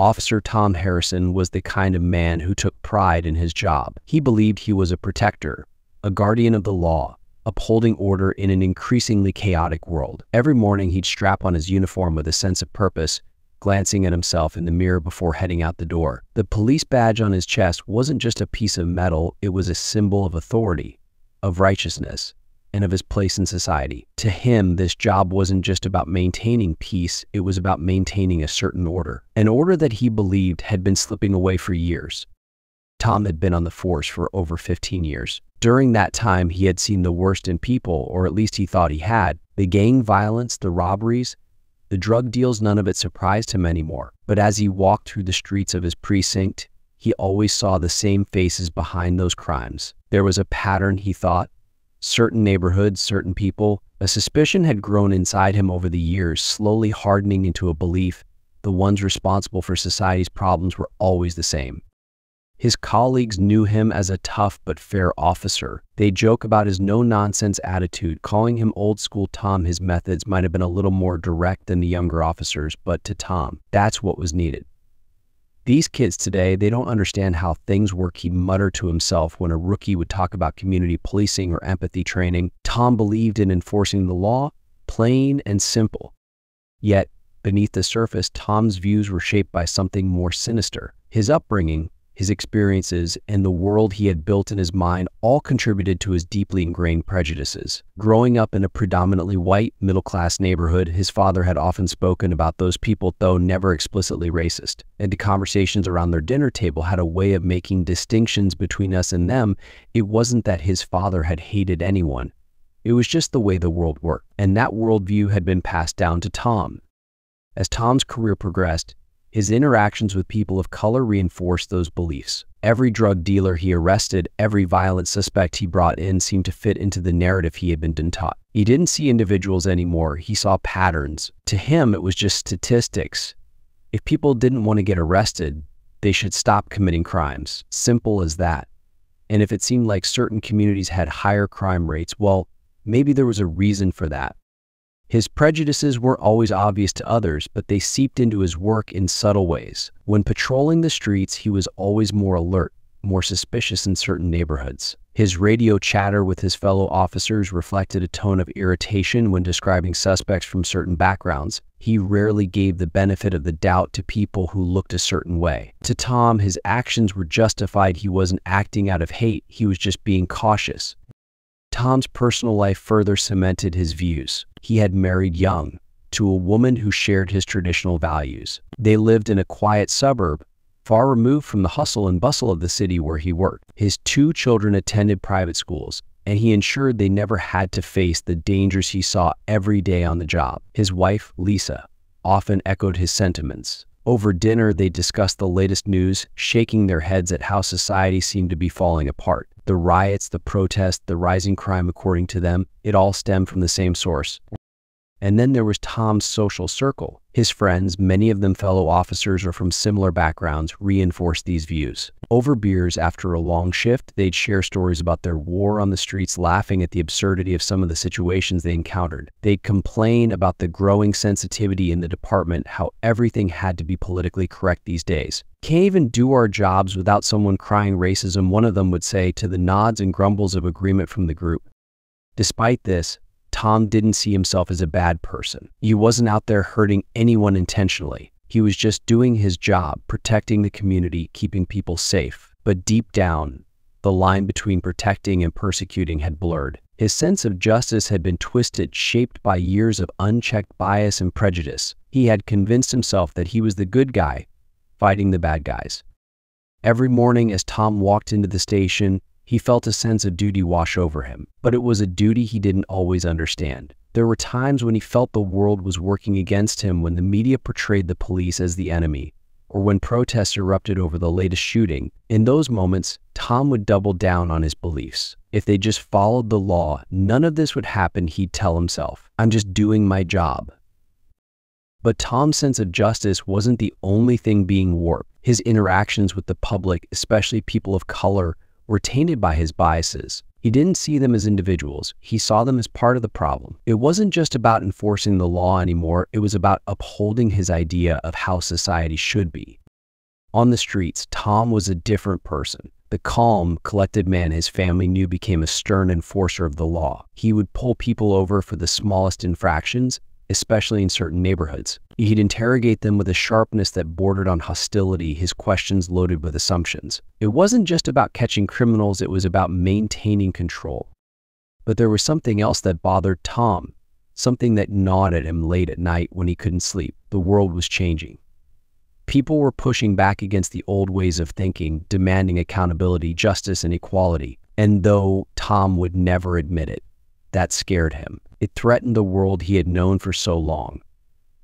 Officer Tom Harrison was the kind of man who took pride in his job. He believed he was a protector, a guardian of the law, upholding order in an increasingly chaotic world. Every morning he'd strap on his uniform with a sense of purpose, glancing at himself in the mirror before heading out the door. The police badge on his chest wasn't just a piece of metal, it was a symbol of authority, of righteousness, and of his place in society. To him, this job wasn't just about maintaining peace, it was about maintaining a certain order. An order that he believed had been slipping away for years. Tom had been on the force for over 15 years. During that time, he had seen the worst in people, or at least he thought he had. The gang violence, the robberies, the drug deals, none of it surprised him anymore. But as he walked through the streets of his precinct, he always saw the same faces behind those crimes. There was a pattern, he thought. Certain neighborhoods, certain people. A suspicion had grown inside him over the years, slowly hardening into a belief the ones responsible for society's problems were always the same. His colleagues knew him as a tough but fair officer. They joke about his no-nonsense attitude, calling him old-school Tom. His methods might have been a little more direct than the younger officers, but to Tom, that's what was needed. These kids today, they don't understand how things work, he'd mutter to himself when a rookie would talk about community policing or empathy training. Tom believed in enforcing the law, plain and simple. Yet, beneath the surface, Tom's views were shaped by something more sinister. His upbringing, his experiences, and the world he had built in his mind all contributed to his deeply ingrained prejudices. Growing up in a predominantly white, middle-class neighborhood, his father had often spoken about those people, though never explicitly racist. And the conversations around their dinner table had a way of making distinctions between us and them. It wasn't that his father had hated anyone. It was just the way the world worked. And that worldview had been passed down to Tom. As Tom's career progressed, his interactions with people of color reinforced those beliefs. Every drug dealer he arrested, every violent suspect he brought in seemed to fit into the narrative he had been taught. He didn't see individuals anymore, he saw patterns. To him, it was just statistics. If people didn't want to get arrested, they should stop committing crimes. Simple as that. And if it seemed like certain communities had higher crime rates, well, maybe there was a reason for that. His prejudices weren't always obvious to others, but they seeped into his work in subtle ways. When patrolling the streets, he was always more alert, more suspicious in certain neighborhoods. His radio chatter with his fellow officers reflected a tone of irritation when describing suspects from certain backgrounds. He rarely gave the benefit of the doubt to people who looked a certain way. To Tom, his actions were justified. He wasn't acting out of hate, he was just being cautious. Tom's personal life further cemented his views. He had married young, to a woman who shared his traditional values. They lived in a quiet suburb, far removed from the hustle and bustle of the city where he worked. His 2 children attended private schools, and he ensured they never had to face the dangers he saw every day on the job. His wife, Lisa, often echoed his sentiments. Over dinner, they discussed the latest news, shaking their heads at how society seemed to be falling apart. The riots, the protests, the rising crime, according to them, it all stemmed from the same source. And then there was Tom's social circle. His friends, many of them fellow officers or from similar backgrounds, reinforced these views. Over beers after a long shift, they'd share stories about their war on the streets, laughing at the absurdity of some of the situations they encountered. They'd complain about the growing sensitivity in the department, how everything had to be politically correct these days. Can't even do our jobs without someone crying racism, one of them would say, to the nods and grumbles of agreement from the group. Despite this, Tom didn't see himself as a bad person. He wasn't out there hurting anyone intentionally. He was just doing his job, protecting the community, keeping people safe. But deep down, the line between protecting and persecuting had blurred. His sense of justice had been twisted, shaped by years of unchecked bias and prejudice. He had convinced himself that he was the good guy, fighting the bad guys. Every morning as Tom walked into the station, he felt a sense of duty wash over him, but it was a duty he didn't always understand. There were times when he felt the world was working against him, when the media portrayed the police as the enemy, or when protests erupted over the latest shooting. In those moments, Tom would double down on his beliefs. If they just followed the law, none of this would happen, he'd tell himself. I'm just doing my job. But Tom's sense of justice wasn't the only thing being warped. His interactions with the public, especially people of color, were tainted by his biases. He didn't see them as individuals, he saw them as part of the problem. It wasn't just about enforcing the law anymore, it was about upholding his idea of how society should be. On the streets, Tom was a different person. The calm, collected man his family knew became a stern enforcer of the law. He would pull people over for the smallest infractions, especially in certain neighborhoods. He'd interrogate them with a sharpness that bordered on hostility, his questions loaded with assumptions. It wasn't just about catching criminals, it was about maintaining control. But there was something else that bothered Tom, something that gnawed at him late at night when he couldn't sleep. The world was changing. People were pushing back against the old ways of thinking, demanding accountability, justice, and equality. And though Tom would never admit it, that scared him. It threatened the world he had known for so long,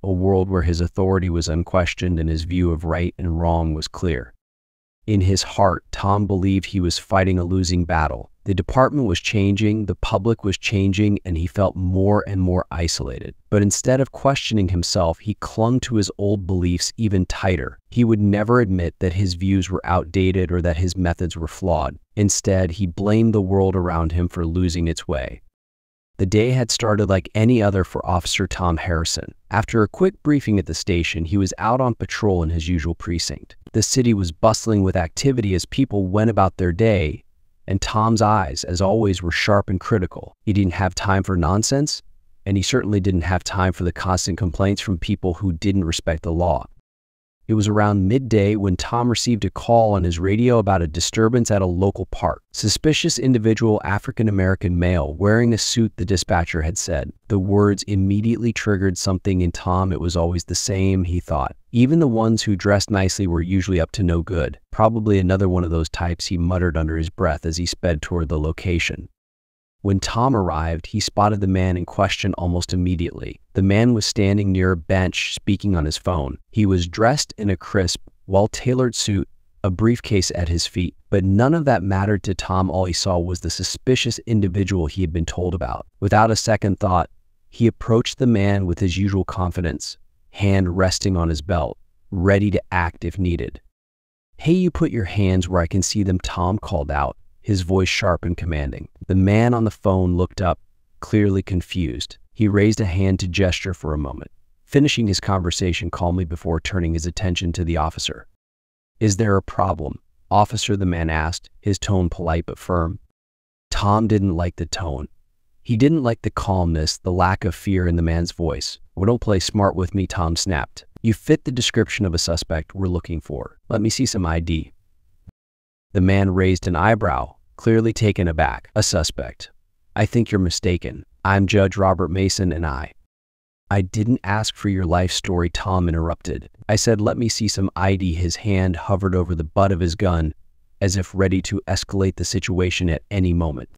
a world where his authority was unquestioned and his view of right and wrong was clear. In his heart, Tom believed he was fighting a losing battle. The department was changing, the public was changing, and he felt more and more isolated. But instead of questioning himself, he clung to his old beliefs even tighter. He would never admit that his views were outdated or that his methods were flawed. Instead, he blamed the world around him for losing its way. The day had started like any other for Officer Tom Harrison. After a quick briefing at the station, he was out on patrol in his usual precinct. The city was bustling with activity as people went about their day, and Tom's eyes, as always, were sharp and critical. He didn't have time for nonsense, and he certainly didn't have time for the constant complaints from people who didn't respect the law. It was around midday when Tom received a call on his radio about a disturbance at a local park. Suspicious individual, African-American male, wearing a suit, the dispatcher had said. The words immediately triggered something in Tom. It was always the same, he thought. Even the ones who dressed nicely were usually up to no good. Probably another one of those types, he muttered under his breath as he sped toward the location. When Tom arrived, he spotted the man in question almost immediately. The man was standing near a bench, speaking on his phone. He was dressed in a crisp, well-tailored suit, a briefcase at his feet. But none of that mattered to Tom. All he saw was the suspicious individual he had been told about. Without a second thought, he approached the man with his usual confidence, hand resting on his belt, ready to act if needed. "Hey, you put your hands where I can see them," Tom called out, his voice sharp and commanding. The man on the phone looked up, clearly confused. He raised a hand to gesture for a moment, finishing his conversation calmly before turning his attention to the officer. "Is there a problem, officer?" the man asked, his tone polite but firm. Tom didn't like the tone. He didn't like the calmness, the lack of fear in the man's voice. "Well, don't play smart with me," Tom snapped. "You fit the description of a suspect we're looking for. Let me see some ID." The man raised an eyebrow, clearly taken aback. "A suspect? I think you're mistaken. I'm Judge Robert Mason, and I didn't ask for your life story," Tom interrupted. "I said, let me see some ID." His hand hovered over the butt of his gun, as if ready to escalate the situation at any moment.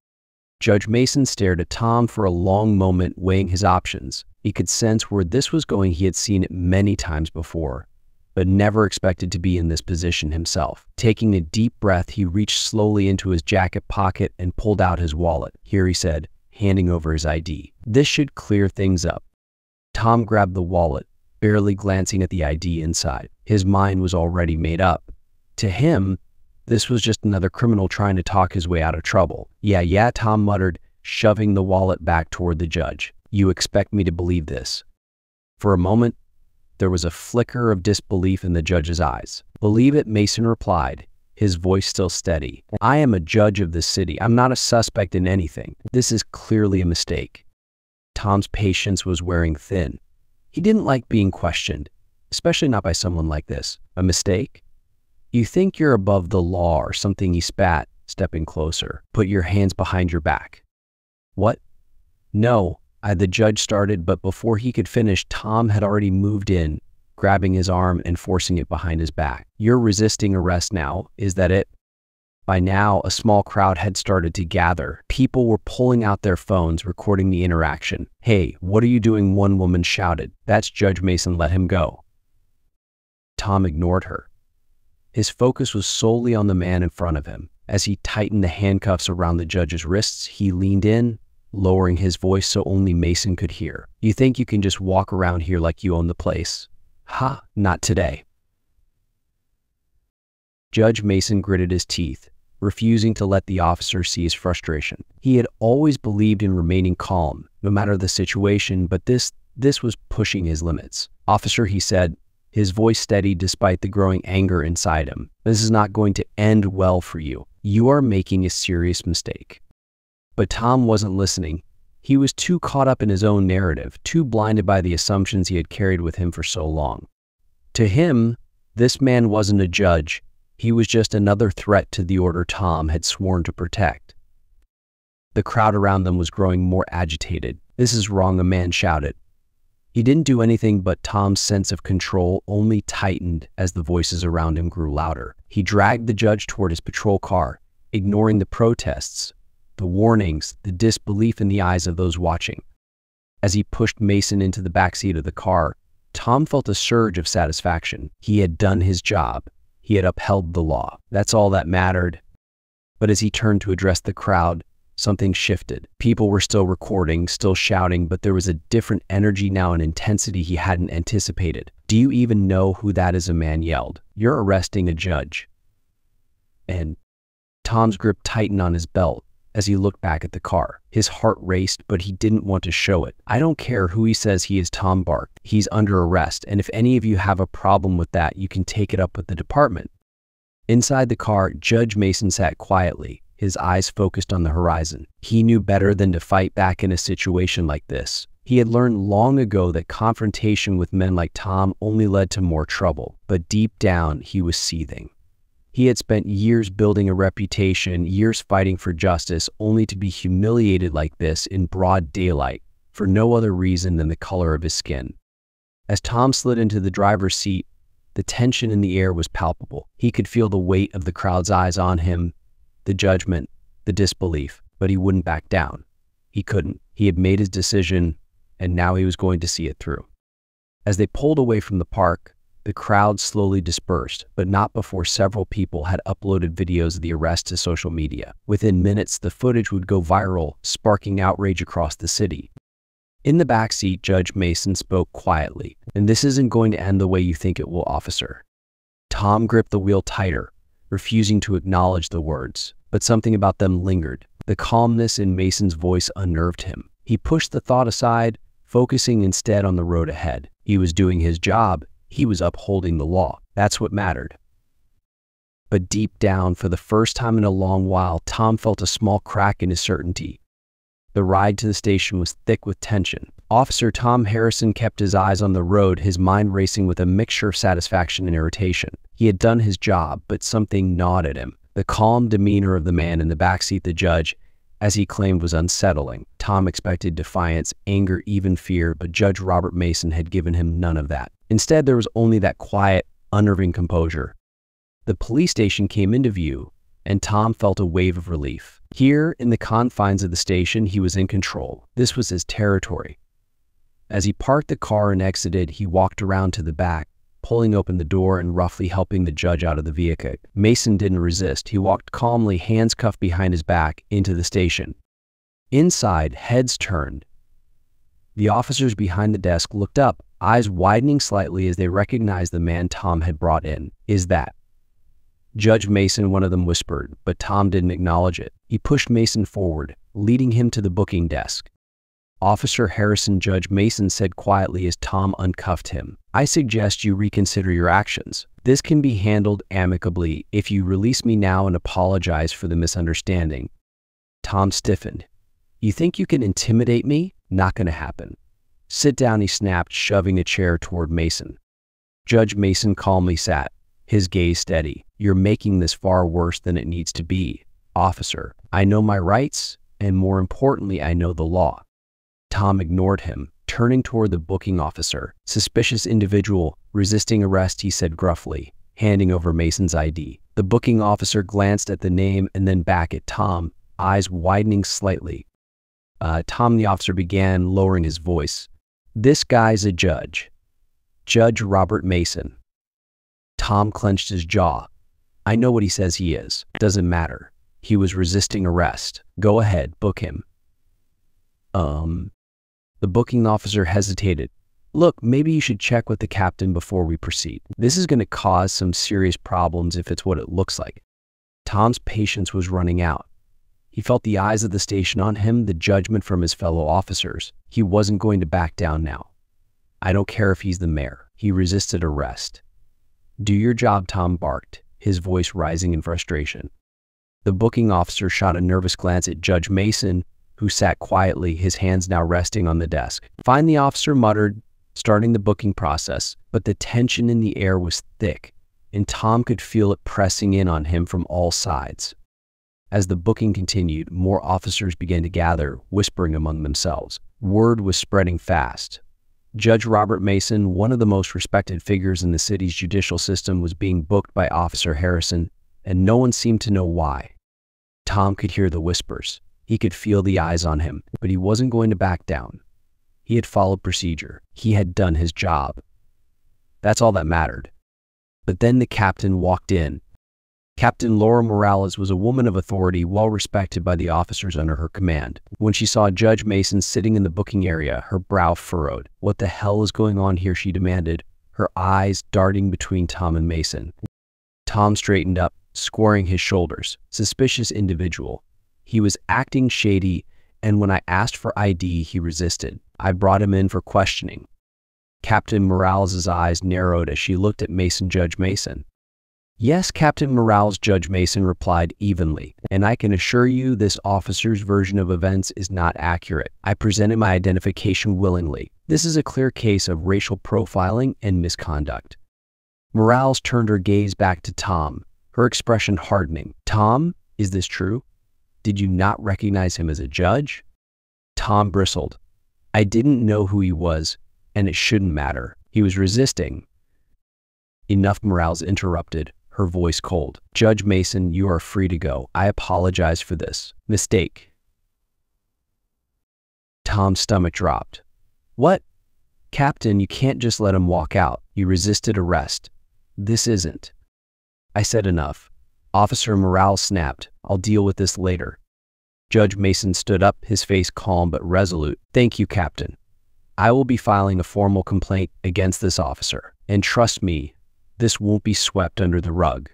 Judge Mason stared at Tom for a long moment, weighing his options. He could sense where this was going. He had seen it many times before, but never expected to be in this position himself. Taking a deep breath, he reached slowly into his jacket pocket and pulled out his wallet. "Here," he said, handing over his ID. "This should clear things up." Tom grabbed the wallet, barely glancing at the ID inside. His mind was already made up. To him, this was just another criminal trying to talk his way out of trouble. Yeah, Tom muttered, shoving the wallet back toward the judge. "You expect me to believe this?" For a moment, there was a flicker of disbelief in the judge's eyes. "Believe it," Mason replied, his voice still steady. "I am a judge of this city. I'm not a suspect in anything. This is clearly a mistake." Tom's patience was wearing thin. He didn't like being questioned, especially not by someone like this. "A mistake? You think you're above the law or something?" he spat, stepping closer. "Put your hands behind your back." "What?" "No," the judge started, but before he could finish, Tom had already moved in, grabbing his arm and forcing it behind his back. "You're resisting arrest now, is that it?" By now, a small crowd had started to gather. People were pulling out their phones, recording the interaction. "Hey, what are you doing?" one woman shouted. "That's Judge Mason, let him go." Tom ignored her. His focus was solely on the man in front of him. As he tightened the handcuffs around the judge's wrists, he leaned in, lowering his voice so only Mason could hear. "You think you can just walk around here like you own the place? Ha, not today." Judge Mason gritted his teeth, refusing to let the officer see his frustration. He had always believed in remaining calm, no matter the situation, but this was pushing his limits. "Officer," he said, his voice steady despite the growing anger inside him. "This is not going to end well for you. You are making a serious mistake." But Tom wasn't listening. He was too caught up in his own narrative, too blinded by the assumptions he had carried with him for so long. To him, this man wasn't a judge. He was just another threat to the order Tom had sworn to protect. The crowd around them was growing more agitated. "This is wrong," a man shouted. He didn't do anything, but Tom's sense of control only tightened as the voices around him grew louder. He dragged the judge toward his patrol car, ignoring the protests, the warnings, the disbelief in the eyes of those watching. As he pushed Mason into the backseat of the car, Tom felt a surge of satisfaction. He had done his job. He had upheld the law. That's all that mattered. But as he turned to address the crowd, something shifted. People were still recording, still shouting, but there was a different energy now, an intensity he hadn't anticipated. "Do you even know who that is?" a man yelled. "You're arresting a judge." And Tom's grip tightened on his belt as he looked back at the car. His heart raced, but he didn't want to show it. "I don't care who he says he is," Tom barked. "He's under arrest, and if any of you have a problem with that, you can take it up with the department." Inside the car, Judge Mason sat quietly, his eyes focused on the horizon. He knew better than to fight back in a situation like this. He had learned long ago that confrontation with men like Tom only led to more trouble, but deep down, he was seething. He had spent years building a reputation, years fighting for justice, only to be humiliated like this in broad daylight, for no other reason than the color of his skin. As Tom slid into the driver's seat, the tension in the air was palpable. He could feel the weight of the crowd's eyes on him, the judgment, the disbelief, but he wouldn't back down. He couldn't. He had made his decision, and now he was going to see it through. As they pulled away from the park, the crowd slowly dispersed, but not before several people had uploaded videos of the arrest to social media. Within minutes, the footage would go viral, sparking outrage across the city. In the backseat, Judge Mason spoke quietly. "And this isn't going to end the way you think it will, officer." Tom gripped the wheel tighter, refusing to acknowledge the words, but something about them lingered. The calmness in Mason's voice unnerved him. He pushed the thought aside, focusing instead on the road ahead. He was doing his job. He was upholding the law. That's what mattered. But deep down, for the first time in a long while, Tom felt a small crack in his certainty. The ride to the station was thick with tension. Officer Tom Harrison kept his eyes on the road, his mind racing with a mixture of satisfaction and irritation. He had done his job, but something gnawed at him. The calm demeanor of the man in the backseat, the judge, as he claimed, was unsettling. Tom expected defiance, anger, even fear, but Judge Robert Mason had given him none of that. Instead, there was only that quiet, unnerving composure. The police station came into view, and Tom felt a wave of relief. Here, in the confines of the station, he was in control. This was his territory. As he parked the car and exited, he walked around to the back, pulling open the door and roughly helping the judge out of the vehicle. Mason didn't resist. He walked calmly, hands cuffed behind his back, into the station. Inside, heads turned. The officers behind the desk looked up, eyes widening slightly as they recognized the man Tom had brought in. "Is that Judge Mason?" one of them whispered, but Tom didn't acknowledge it. He pushed Mason forward, leading him to the booking desk. "Officer Harrison," Judge Mason said quietly as Tom uncuffed him. "I suggest you reconsider your actions. This can be handled amicably if you release me now and apologize for the misunderstanding." Tom stiffened. "You think you can intimidate me? Not gonna happen." "Sit down," he snapped, shoving a chair toward Mason. Judge Mason calmly sat, his gaze steady. "You're making this far worse than it needs to be, officer. I know my rights, and more importantly, I know the law." Tom ignored him, turning toward the booking officer. "Suspicious individual, resisting arrest," he said gruffly, handing over Mason's ID. The booking officer glanced at the name and then back at Tom, eyes widening slightly. Tom, the officer began, lowering his voice. "This guy's a judge. Judge Robert Mason." Tom clenched his jaw. "I know what he says he is. Doesn't matter. He was resisting arrest. Go ahead, book him." The booking officer hesitated. "Look, maybe you should check with the captain before we proceed. This is going to cause some serious problems if it's what it looks like." Tom's patience was running out. He felt the eyes of the station on him, the judgment from his fellow officers. He wasn't going to back down now. "I don't care if he's the mayor. he resisted arrest. "Do your job," Tom barked, his voice rising in frustration. The booking officer shot a nervous glance at Judge Mason, who sat quietly, his hands now resting on the desk. "Fine," the officer muttered, starting the booking process, but the tension in the air was thick, and Tom could feel it pressing in on him from all sides. As the booking continued, more officers began to gather, whispering among themselves. Word was spreading fast. Judge Robert Mason, one of the most respected figures in the city's judicial system, was being booked by Officer Harrison, and no one seemed to know why. Tom could hear the whispers. He could feel the eyes on him, but he wasn't going to back down. He had followed procedure. He had done his job. That's all that mattered. But then the captain walked in. Captain Laura Morales was a woman of authority, well respected by the officers under her command. When she saw Judge Mason sitting in the booking area, her brow furrowed. "What the hell is going on here?" she demanded, her eyes darting between Tom and Mason. Tom straightened up, squaring his shoulders. Suspicious individual. He was acting shady, and when I asked for ID, he resisted. I brought him in for questioning. Captain Morales' eyes narrowed as she looked at Judge Mason. "Yes, Captain Morales," Judge Mason replied evenly, "and I can assure you this officer's version of events is not accurate. I presented my identification willingly. This is a clear case of racial profiling and misconduct." Morales turned her gaze back to Tom, her expression hardening. "Tom, is this true? Did you not recognize him as a judge?" Tom bristled. "I didn't know who he was, and it shouldn't matter." He was resisting. "Enough," Morales interrupted, her voice cold. "Judge Mason, you are free to go. I apologize for this mistake." Tom's stomach dropped. "What? Captain, you can't just let him walk out. You resisted arrest. This isn't." "I said enough." Officer Morales snapped. "I'll deal with this later." Judge Mason stood up, his face calm but resolute. "Thank you, Captain. I will be filing a formal complaint against this officer. And trust me, this won't be swept under the rug."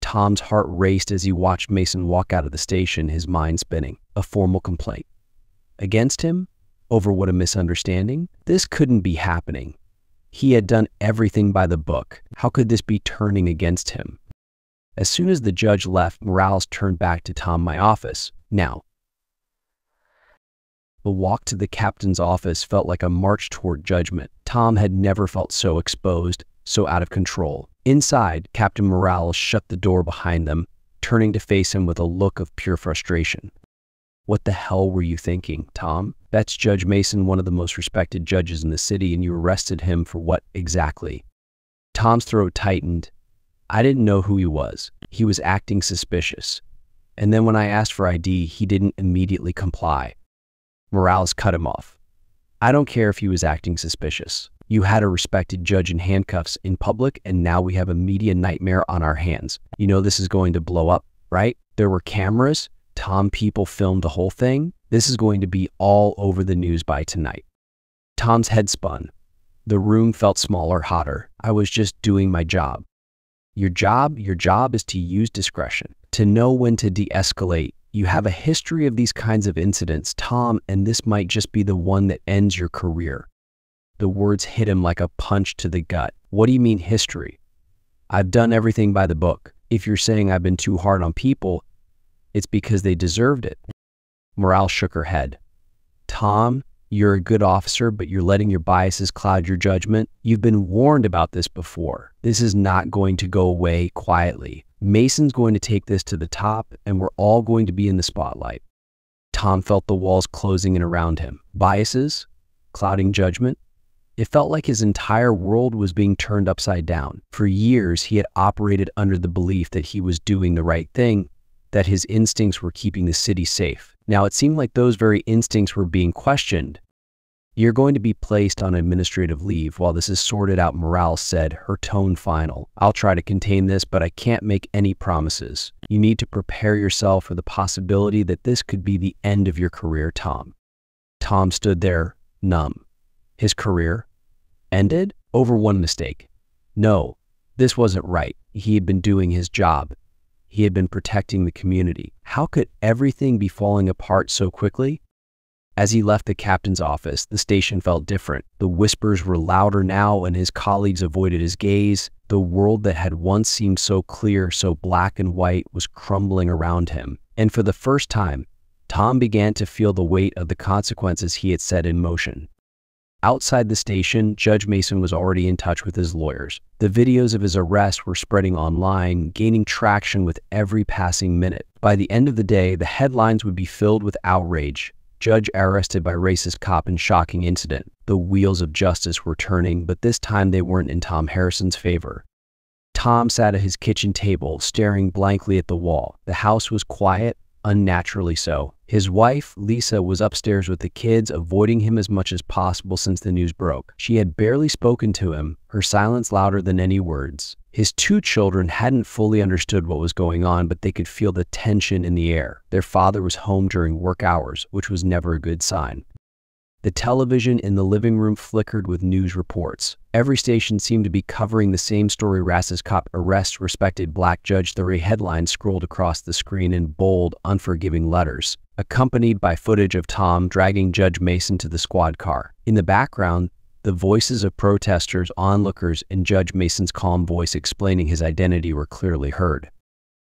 Tom's heart raced as he watched Mason walk out of the station, his mind spinning. A formal complaint. Against him? Over what, a misunderstanding? This couldn't be happening. He had done everything by the book. How could this be turning against him? As soon as the judge left, Morales turned back to Tom. "My office. Now." The walk to the captain's office felt like a march toward judgment. Tom had never felt so exposed, so out of control. Inside, Captain Morales shut the door behind them, turning to face him with a look of pure frustration. "What the hell were you thinking, Tom? That's Judge Mason, one of the most respected judges in the city, and you arrested him for what exactly?" Tom's throat tightened. "I didn't know who he was. He was acting suspicious. And then when I asked for ID, he didn't immediately comply." Morales cut him off. "I don't care if he was acting suspicious. You had a respected judge in handcuffs in public, and now we have a media nightmare on our hands. You know this is going to blow up, right? There were cameras. Tom, people filmed the whole thing. This is going to be all over the news by tonight." Tom's head spun. The room felt smaller, hotter. "I was just doing my job." Your job is to use discretion, to know when to de-escalate. You have a history of these kinds of incidents, Tom, and this might just be the one that ends your career." The words hit him like a punch to the gut. "What do you mean history? I've done everything by the book. If you're saying I've been too hard on people, it's because they deserved it." Morales shook her head. "Tom, you're a good officer, but you're letting your biases cloud your judgment. You've been warned about this before. This is not going to go away quietly. Mason's going to take this to the top, and we're all going to be in the spotlight." Tom felt the walls closing in around him. Biases? Clouding judgment? It felt like his entire world was being turned upside down. For years, he had operated under the belief that he was doing the right thing, that his instincts were keeping the city safe. Now it seemed like those very instincts were being questioned. "You're going to be placed on administrative leave while this is sorted out," Morales said, her tone final. "I'll try to contain this, but I can't make any promises. You need to prepare yourself for the possibility that this could be the end of your career, Tom." Tom stood there, numb. His career? Ended? Over one mistake. No, this wasn't right. He had been doing his job. He had been protecting the community. How could everything be falling apart so quickly? As he left the captain's office, the station felt different. The whispers were louder now, and his colleagues avoided his gaze. The world that had once seemed so clear, so black and white, was crumbling around him. And for the first time, Tom began to feel the weight of the consequences he had set in motion. Outside the station, Judge Mason was already in touch with his lawyers. The videos of his arrest were spreading online, gaining traction with every passing minute. By the end of the day, the headlines would be filled with outrage. Judge arrested by racist cop in shocking incident. The wheels of justice were turning, but this time they weren't in Tom Harrison's favor. Tom sat at his kitchen table, staring blankly at the wall. The house was quiet, unnaturally so. His wife, Lisa, was upstairs with the kids, avoiding him as much as possible since the news broke. She had barely spoken to him, her silence louder than any words. His two children hadn't fully understood what was going on, but they could feel the tension in the air. Their father was home during work hours, which was never a good sign. The television in the living room flickered with news reports. Every station seemed to be covering the same story: racist cop arrests respected black judge. The headline scrolled across the screen in bold, unforgiving letters, accompanied by footage of Tom dragging Judge Mason to the squad car. In the background, the voices of protesters, onlookers, and Judge Mason's calm voice explaining his identity were clearly heard.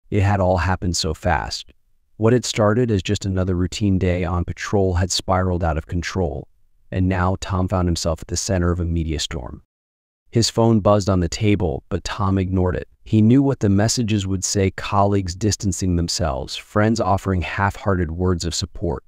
It had all happened so fast. What had started as just another routine day on patrol had spiraled out of control, and now Tom found himself at the center of a media storm. His phone buzzed on the table, but Tom ignored it. He knew what the messages would say: colleagues distancing themselves, friends offering half-hearted words of support,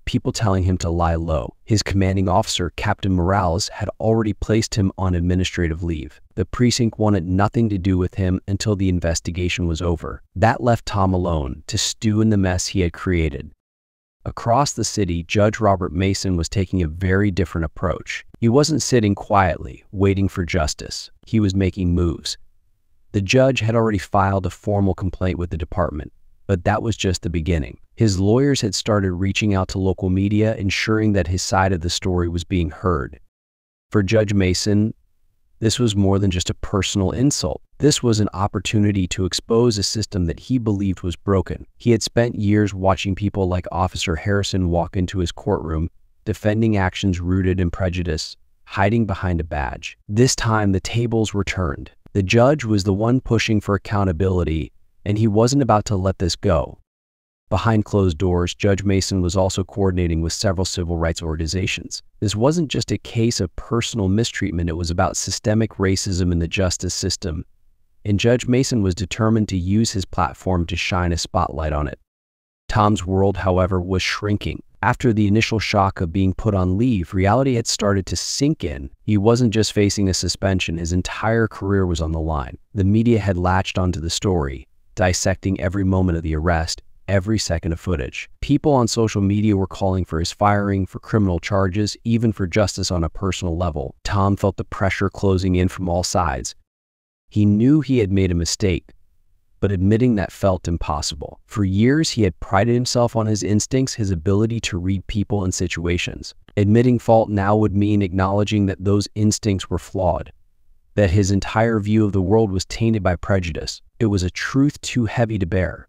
people telling him to lie low. His commanding officer, Captain Morales, had already placed him on administrative leave. The precinct wanted nothing to do with him until the investigation was over. That left Tom alone to stew in the mess he had created. Across the city, Judge Robert Mason was taking a very different approach. He wasn't sitting quietly, waiting for justice. He was making moves. The judge had already filed a formal complaint with the department, but that was just the beginning. His lawyers had started reaching out to local media, ensuring that his side of the story was being heard. For Judge Mason, this was more than just a personal insult. This was an opportunity to expose a system that he believed was broken. He had spent years watching people like Officer Harrison walk into his courtroom, defending actions rooted in prejudice, hiding behind a badge. This time, the tables were turned. The judge was the one pushing for accountability, and he wasn't about to let this go. Behind closed doors, Judge Mason was also coordinating with several civil rights organizations. This wasn't just a case of personal mistreatment, it was about systemic racism in the justice system, and Judge Mason was determined to use his platform to shine a spotlight on it. Tom's world, however, was shrinking. After the initial shock of being put on leave, reality had started to sink in. He wasn't just facing a suspension, his entire career was on the line. The media had latched onto the story, dissecting every moment of the arrest, every second of footage. People on social media were calling for his firing, for criminal charges, even for justice on a personal level. Tom felt the pressure closing in from all sides. He knew he had made a mistake, but admitting that felt impossible. For years, he had prided himself on his instincts, his ability to read people and situations. Admitting fault now would mean acknowledging that those instincts were flawed, that his entire view of the world was tainted by prejudice. It was a truth too heavy to bear.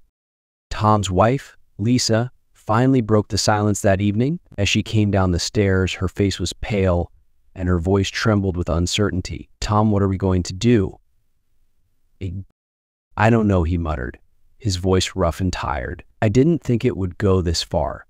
Tom's wife, Lisa, finally broke the silence that evening. As she came down the stairs, her face was pale and her voice trembled with uncertainty. "Tom, what are we going to do?" "I don't know," he muttered, his voice rough and tired. "I didn't think it would go this far."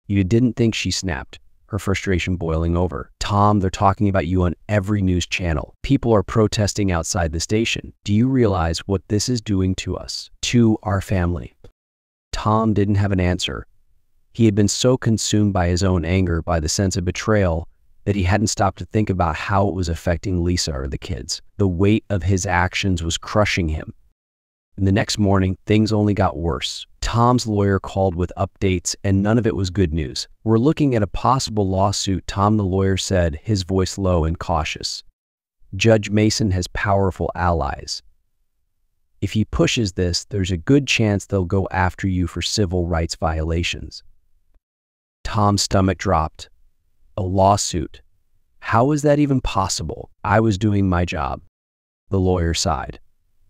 "You didn't think?" she snapped, her frustration boiling over. "Tom, they're talking about you on every news channel. People are protesting outside the station. Do you realize what this is doing to us, to our family?" Tom didn't have an answer. He had been so consumed by his own anger, by the sense of betrayal, that he hadn't stopped to think about how it was affecting Lisa or the kids. The weight of his actions was crushing him. And the next morning, things only got worse. Tom's lawyer called with updates, and none of it was good news. "We're looking at a possible lawsuit," Tom the lawyer said, his voice low and cautious. "Judge Mason has powerful allies. If he pushes this, there's a good chance they'll go after you for civil rights violations." Tom's stomach dropped. A lawsuit? How is that even possible? "I was doing my job." The lawyer sighed.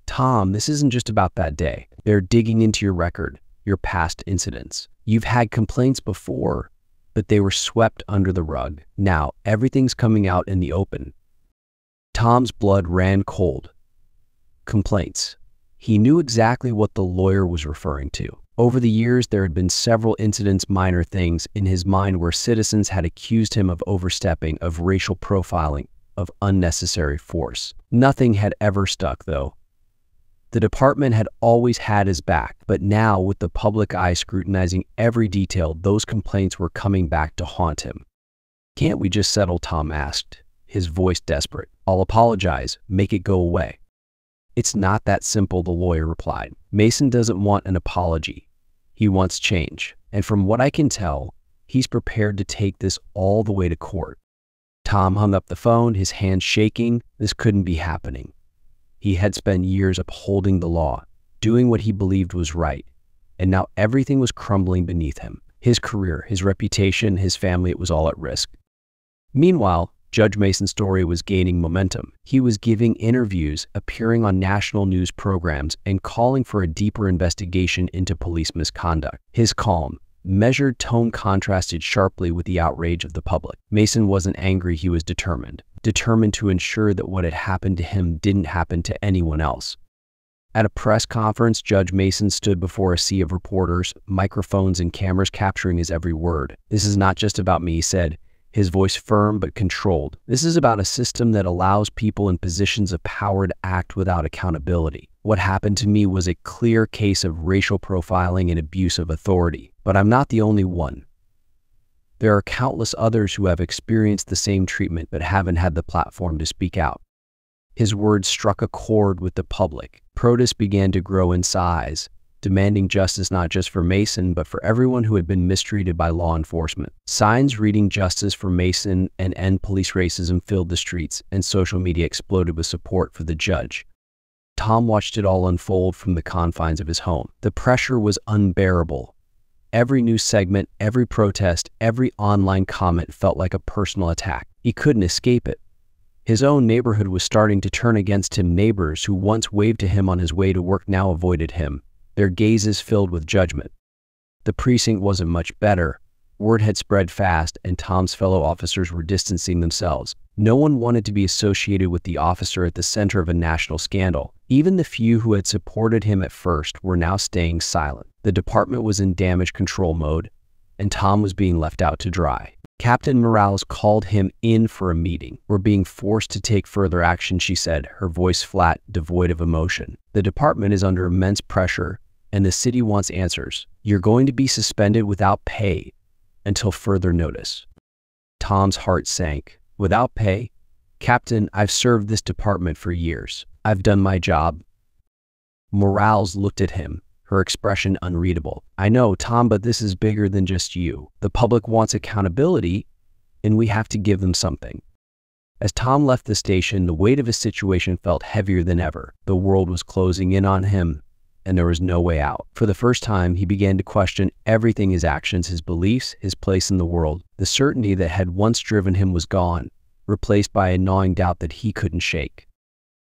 "Tom, this isn't just about that day. They're digging into your record, your past incidents. You've had complaints before, but they were swept under the rug. Now, everything's coming out in the open. Tom's blood ran cold. Complaints. He knew exactly what the lawyer was referring to. Over the years, there had been several incidents, minor things, in his mind where citizens had accused him of overstepping, of racial profiling, of unnecessary force. Nothing had ever stuck, though. The department had always had his back, but now, with the public eye scrutinizing every detail, those complaints were coming back to haunt him. "Can't we just settle?" Tom asked, his voice desperate. "I'll apologize, make it go away." "It's not that simple," the lawyer replied. "Mason doesn't want an apology. He wants change. And from what I can tell, he's prepared to take this all the way to court." Tom hung up the phone, his hands shaking. This couldn't be happening. He had spent years upholding the law, doing what he believed was right, and now everything was crumbling beneath him. His career, his reputation, his family, it was all at risk. Meanwhile, Judge Mason's story was gaining momentum. He was giving interviews, appearing on national news programs, and calling for a deeper investigation into police misconduct. His calm, measured tone contrasted sharply with the outrage of the public. Mason wasn't angry, he was determined to ensure that what had happened to him didn't happen to anyone else. At a press conference, Judge Mason stood before a sea of reporters, microphones and cameras capturing his every word. "This is not just about me," he said, his voice firm but controlled. "This is about a system that allows people in positions of power to act without accountability. What happened to me was a clear case of racial profiling and abuse of authority. But I'm not the only one. There are countless others who have experienced the same treatment but haven't had the platform to speak out." His words struck a chord with the public. Protests began to grow in size, demanding justice not just for Mason, but for everyone who had been mistreated by law enforcement. Signs reading "Justice for Mason" and "End Police Racism" filled the streets, and social media exploded with support for the judge. Tom watched it all unfold from the confines of his home. The pressure was unbearable. Every news segment, every protest, every online comment felt like a personal attack. He couldn't escape it. His own neighborhood was starting to turn against him. Neighbors who once waved to him on his way to work now avoided him, their gazes filled with judgment. The precinct wasn't much better. Word had spread fast, and Tom's fellow officers were distancing themselves. No one wanted to be associated with the officer at the center of a national scandal. Even the few who had supported him at first were now staying silent. The department was in damage control mode, and Tom was being left out to dry. Captain Morales called him in for a meeting. "We're being forced to take further action," she said, her voice flat, devoid of emotion. "The department is under immense pressure, and the city wants answers. You're going to be suspended without pay until further notice." Tom's heart sank. "Without pay? Captain, I've served this department for years. I've done my job." Morales looked at him, her expression unreadable. "I know, Tom, but this is bigger than just you. The public wants accountability, and we have to give them something." As Tom left the station, the weight of his situation felt heavier than ever. The world was closing in on him, and there was no way out. For the first time, he began to question everything: his actions, his beliefs, his place in the world. The certainty that had once driven him was gone, replaced by a gnawing doubt that he couldn't shake.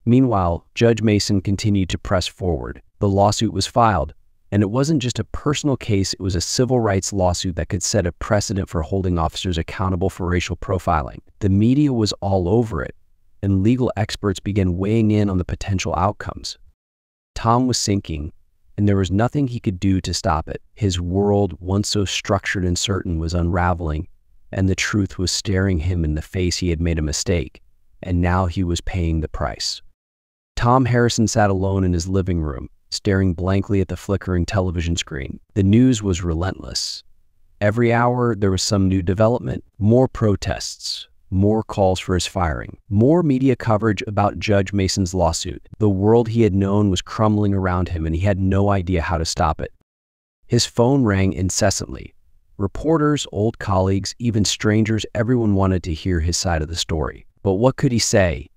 Meanwhile, Judge Mason continued to press forward. The lawsuit was filed, and it wasn't just a personal case, it was a civil rights lawsuit that could set a precedent for holding officers accountable for racial profiling. The media was all over it, and legal experts began weighing in on the potential outcomes. Tom was sinking, and there was nothing he could do to stop it. His world, once so structured and certain, was unraveling, and the truth was staring him in the face. He had made a mistake, and now he was paying the price. Tom Harrison sat alone in his living room, staring blankly at the flickering television screen. The news was relentless. Every hour, there was some new development: more protests, more calls for his firing, more media coverage about Judge Mason's lawsuit. The world he had known was crumbling around him, and he had no idea how to stop it. His phone rang incessantly. Reporters, old colleagues, even strangers, everyone wanted to hear his side of the story. But what could he say?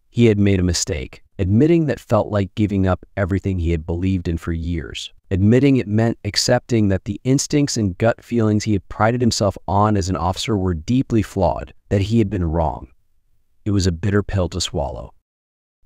He had made a mistake. Admitting that felt like giving up everything he had believed in for years. Admitting it meant accepting that the instincts and gut feelings he had prided himself on as an officer were deeply flawed, that he had been wrong. It was a bitter pill to swallow.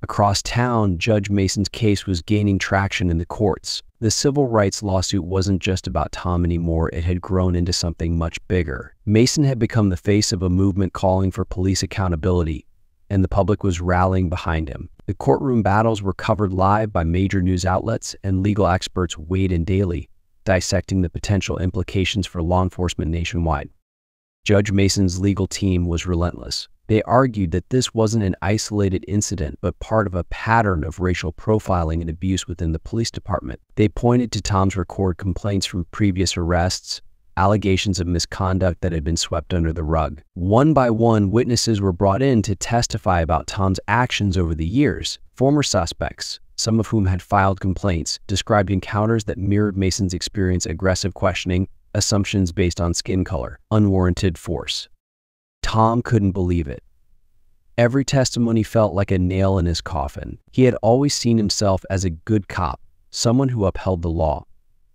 Across town, Judge Mason's case was gaining traction in the courts. The civil rights lawsuit wasn't just about Tom anymore, it had grown into something much bigger. Mason had become the face of a movement calling for police accountability, and the public was rallying behind him. The courtroom battles were covered live by major news outlets, and legal experts weighed in daily, dissecting the potential implications for law enforcement nationwide. Judge Mason's legal team was relentless. They argued that this wasn't an isolated incident, but part of a pattern of racial profiling and abuse within the police department. They pointed to Tom's recorded complaints from previous arrests, allegations of misconduct that had been swept under the rug. One by one, witnesses were brought in to testify about Tom's actions over the years. Former suspects, some of whom had filed complaints, described encounters that mirrored Mason's experience: aggressive questioning, assumptions based on skin color, unwarranted force. Tom couldn't believe it. Every testimony felt like a nail in his coffin. He had always seen himself as a good cop, someone who upheld the law.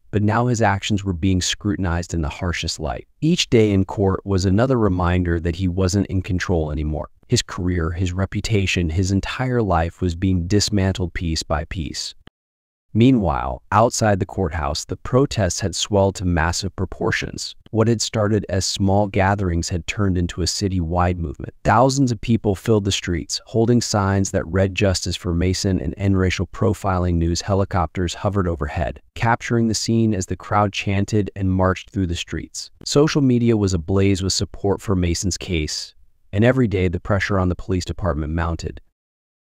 But now his actions were being scrutinized in the harshest light. Each day in court was another reminder that he wasn't in control anymore. His career, his reputation, his entire life was being dismantled piece by piece. Meanwhile, outside the courthouse, the protests had swelled to massive proportions. What had started as small gatherings had turned into a city-wide movement. Thousands of people filled the streets, holding signs that read "Justice for Mason" and "End Racial Profiling." News helicopters hovered overhead, capturing the scene as the crowd chanted and marched through the streets. Social media was ablaze with support for Mason's case, and every day the pressure on the police department mounted.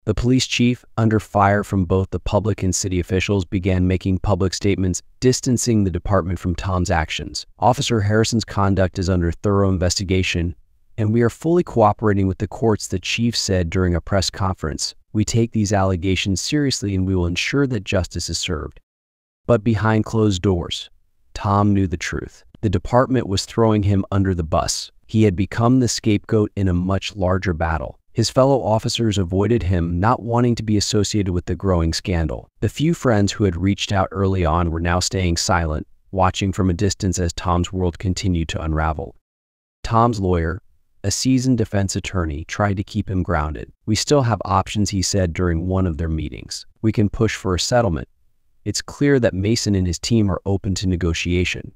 The police chief, under fire from both the public and city officials, began making public statements distancing the department from Tom's actions. "Officer Harrison's conduct is under thorough investigation, and we are fully cooperating with the courts," the chief said during a press conference. "We take these allegations seriously and we will ensure that justice is served." But behind closed doors, Tom knew the truth. The department was throwing him under the bus. He had become the scapegoat in a much larger battle. His fellow officers avoided him, not wanting to be associated with the growing scandal. The few friends who had reached out early on were now staying silent, watching from a distance as Tom's world continued to unravel. Tom's lawyer, a seasoned defense attorney, tried to keep him grounded. "We still have options," he said during one of their meetings. "We can push for a settlement. It's clear that Mason and his team are open to negotiation."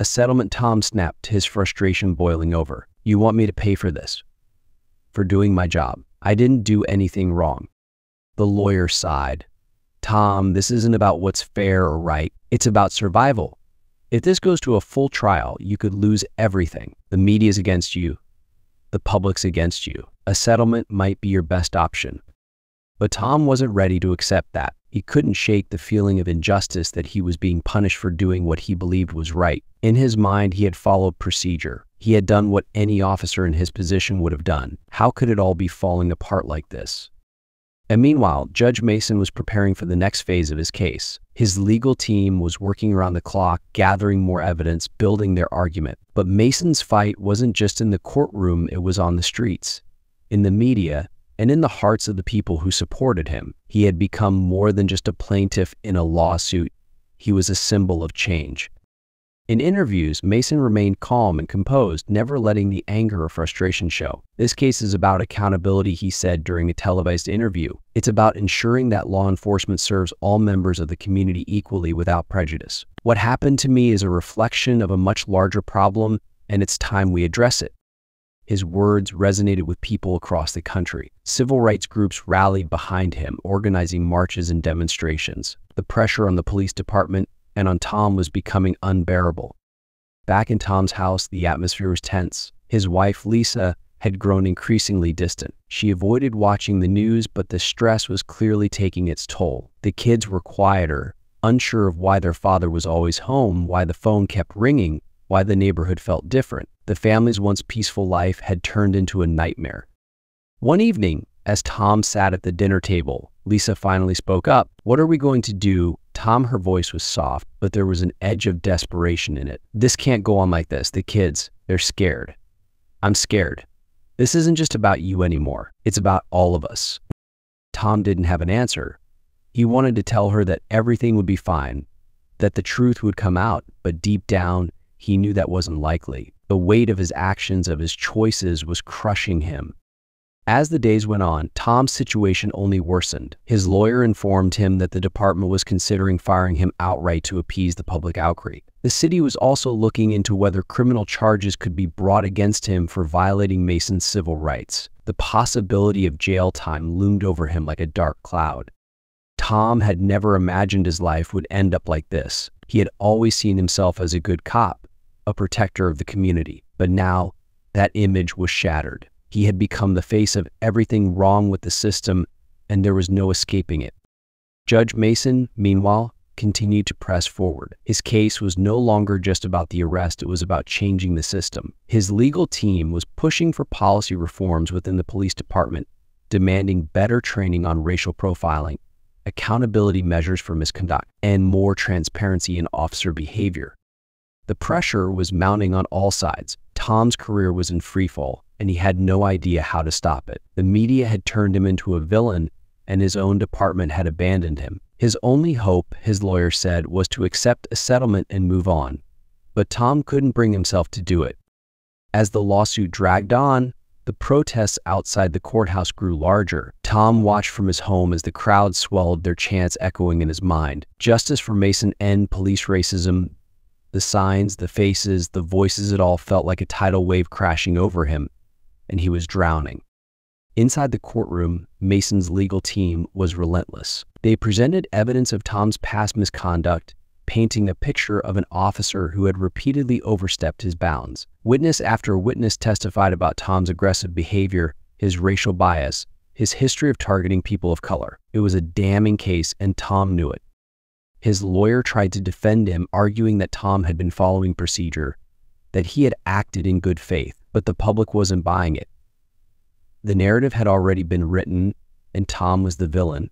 "A settlement?" Tom snapped, his frustration boiling over. "You want me to pay for this? For doing my job? I didn't do anything wrong." The lawyer sighed. "Tom, this isn't about what's fair or right. It's about survival. If this goes to a full trial, you could lose everything. The media's against you. The public's against you. A settlement might be your best option." But Tom wasn't ready to accept that. He couldn't shake the feeling of injustice that he was being punished for doing what he believed was right. In his mind, he had followed procedure. He had done what any officer in his position would have done. How could it all be falling apart like this? And meanwhile, Judge Mason was preparing for the next phase of his case. His legal team was working around the clock, gathering more evidence, building their argument. But Mason's fight wasn't just in the courtroom, it was on the streets, in the media, and in the hearts of the people who supported him. He had become more than just a plaintiff in a lawsuit. He was a symbol of change. In interviews, Mason remained calm and composed, never letting the anger or frustration show. "This case is about accountability," he said during a televised interview. "It's about ensuring that law enforcement serves all members of the community equally without prejudice. What happened to me is a reflection of a much larger problem, and it's time we address it." His words resonated with people across the country. Civil rights groups rallied behind him, organizing marches and demonstrations. The pressure on the police department and on Tom was becoming unbearable. Back in Tom's house, the atmosphere was tense. His wife, Lisa, had grown increasingly distant. She avoided watching the news, but the stress was clearly taking its toll. The kids were quieter, unsure of why their father was always home, why the phone kept ringing, why the neighborhood felt different. The family's once peaceful life had turned into a nightmare. One evening, as Tom sat at the dinner table, Lisa finally spoke up. "What are we going to do?" Tom, her voice was soft, but there was an edge of desperation in it. "This can't go on like this. The kids, they're scared. I'm scared. This isn't just about you anymore. It's about all of us." Tom didn't have an answer. He wanted to tell her that everything would be fine, that the truth would come out, but deep down, he knew that wasn't likely. The weight of his actions, of his choices, was crushing him. As the days went on, Tom's situation only worsened. His lawyer informed him that the department was considering firing him outright to appease the public outcry. The city was also looking into whether criminal charges could be brought against him for violating Mason's civil rights. The possibility of jail time loomed over him like a dark cloud. Tom had never imagined his life would end up like this. He had always seen himself as a good cop, a protector of the community. But now, that image was shattered. He had become the face of everything wrong with the system, and there was no escaping it. Judge Mason, meanwhile, continued to press forward. His case was no longer just about the arrest, it was about changing the system. His legal team was pushing for policy reforms within the police department, demanding better training on racial profiling, accountability measures for misconduct, and more transparency in officer behavior. The pressure was mounting on all sides. Tom's career was in freefall, and he had no idea how to stop it. The media had turned him into a villain, and his own department had abandoned him. His only hope, his lawyer said, was to accept a settlement and move on. But Tom couldn't bring himself to do it. As the lawsuit dragged on, the protests outside the courthouse grew larger. Tom watched from his home as the crowd swelled, their chants echoing in his mind. Justice for Mason, end police racism. The signs, the faces, the voices, it all felt like a tidal wave crashing over him, and he was drowning. Inside the courtroom, Mason's legal team was relentless. They presented evidence of Tom's past misconduct, painting a picture of an officer who had repeatedly overstepped his bounds. Witness after witness testified about Tom's aggressive behavior, his racial bias, his history of targeting people of color. It was a damning case, and Tom knew it. His lawyer tried to defend him, arguing that Tom had been following procedure, that he had acted in good faith, but the public wasn't buying it. The narrative had already been written, and Tom was the villain.